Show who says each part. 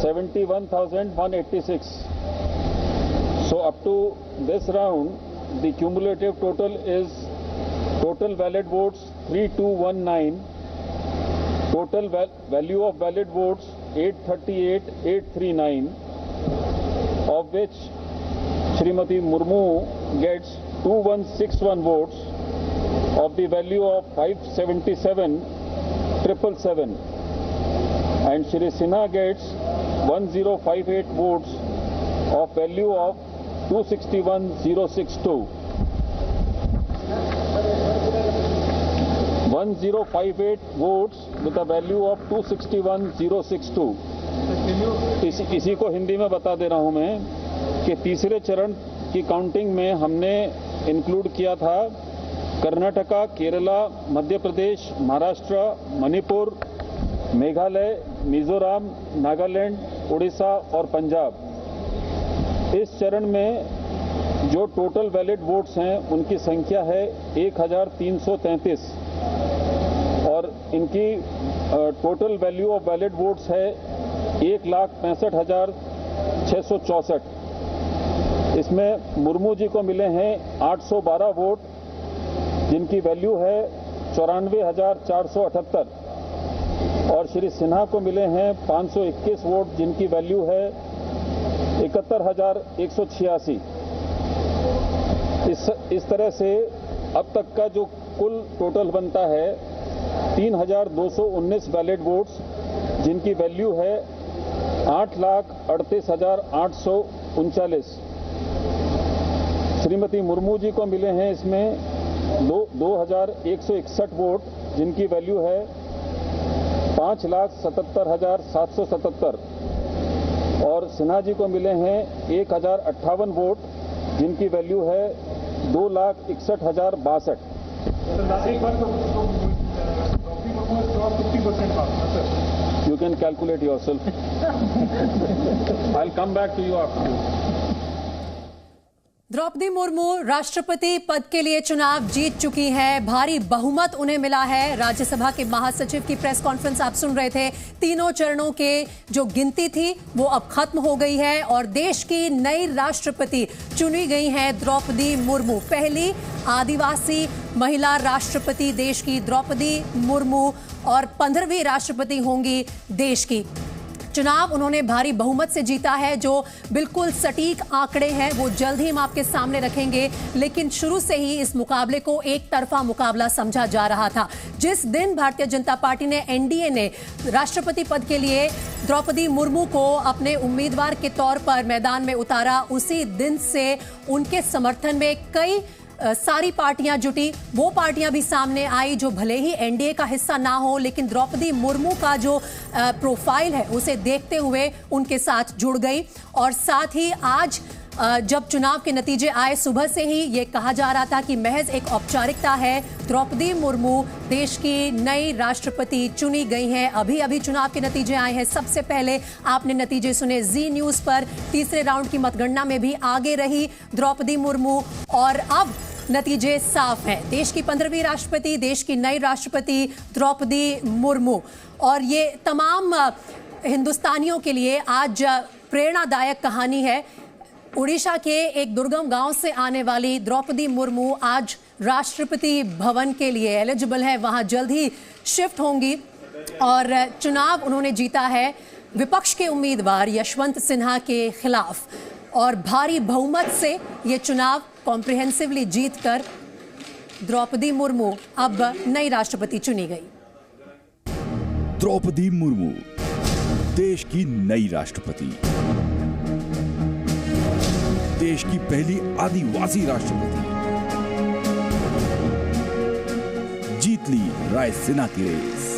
Speaker 1: 71,186. So up to this round, the cumulative total is total valid votes 3219, total value of valid votes 838,839, of which Srimati Murmu gets 2161 votes of the value of 577,777, and Shri Sinha gets 1058 votes of value of 261,062. 1058 votes with a value of 261,062. इसी को हिंदी में बता दे रहा हूं मैं कि तीसरे चरण की काउंटिंग में हमने इंक्लूड किया था कर्नाटका, केरला, मध्य प्रदेश, महाराष्ट्र, मणिपुर, मेघालय, मिजोरम, नागालैंड, उड़ीसा और पंजाब। इस चरण में जो टोटल वैलिड वोट्स हैं उनकी संख्या है 1333 और इनकी total value of valid votes है 1,65,664। इसमें मुर्मू जी को मिले हैं 812 वोट जिनकी वैल्यू है 94,478 और श्री सिन्हा को मिले हैं 521 वोट जिनकी वैल्यू है 71,186। इस तरह से अब तक का जो कुल टोटल बनता है 3,219 वैलिड वोट्स जिनकी वैल्यू है 8,38,839। श्रीमती मुर्मू जी को मिले हैं इसमें 2,161 वोट जिनकी वैल्यू है 5,77,777 और सिन्हा जी को मिले हैं 1,058 वोट जिनकी वैल्यू है 2,61,062। You can calculate yourself. I'll come back to you after this.
Speaker 2: Draupadi Murmu राष्ट्रपति पद के लिए चुनाव जीत चुकी हैं। भारी बहुमत उन्हें मिला है। राज्यसभा के महासचिव की प्रेस कॉन्फ्रेंस आप सुन रहे थे। तीनों चरणों के जो गिनती थी वो अब खत्म हो गई है और देश की नई राष्ट्रपति चुनी गई हैं द्रौपदी मुर्मू। पहली आदिवासी महिला राष्ट्रपति देश की द्रौपदी मुर्मू और 15वीं राष्ट्रपति होंगी देश की। चुनाव उन्होंने भारी बहुमत से जीता है। जो बिल्कुल सटीक आंकड़े हैं वो जल्द ही हम आपके सामने रखेंगे, लेकिन शुरू से ही इस मुकाबले को एक तरफा मुकाबला समझा जा रहा था। जिस दिन भारतीय जनता पार्टी ने एनडीए ने राष्ट्रपति पद के लिए द्रौपदी मुर्मू को अपने उम्मीदवार के तौर पर मैदान में उतारा, उसी दिन से उनके समर्थन में कई सारी पार्टियां जुटी। वो पार्टियां भी सामने आई जो भले ही एनडीए का हिस्सा ना हो, लेकिन द्रौपदी मुर्मू का जो प्रोफाइल है उसे देखते हुए उनके साथ जुड़ गई। और साथ ही आज जब चुनाव के नतीजे आए, सुबह से ही ये कहा जा रहा था कि महज एक औपचारिकता है, द्रौपदी मुर्मू देश की नई राष्ट्रपति चुनी गई हैं। अभी अभी चुनाव के नतीजे आए हैं। सबसे पहले आपने नतीजे सुने जी न्यूज पर। तीसरे राउंड की मतगणना में भी आगे रही द्रौपदी मुर्मू और अब नतीजे साफ हैं। देश की 15वीं राष्ट्रपति, देश की नई राष्ट्रपति द्रौपदी मुर्मू। और ये तमाम हिंदुस्तानियों के लिए आज प्रेरणादायक कहानी है। उड़ीसा के एक दुर्गम गांव से आने वाली द्रौपदी मुर्मू आज राष्ट्रपति भवन के लिए एलिजिबल है, वहां जल्द ही शिफ्ट होंगी और चुनाव उन्होंने जीता है विपक्ष के उम्मीदवार यशवंत सिन्हा के खिलाफ और भारी बहुमत से ये चुनाव कॉम्प्रिहेंसिवली जीतकर द्रौपदी मुर्मू अब नई राष्ट्रपति चुनी गई।
Speaker 3: द्रौपदी मुर्मू देश की नई राष्ट्रपति, देश की पहली आदिवासी राष्ट्रपति, जीत ली रायसीना की रेस।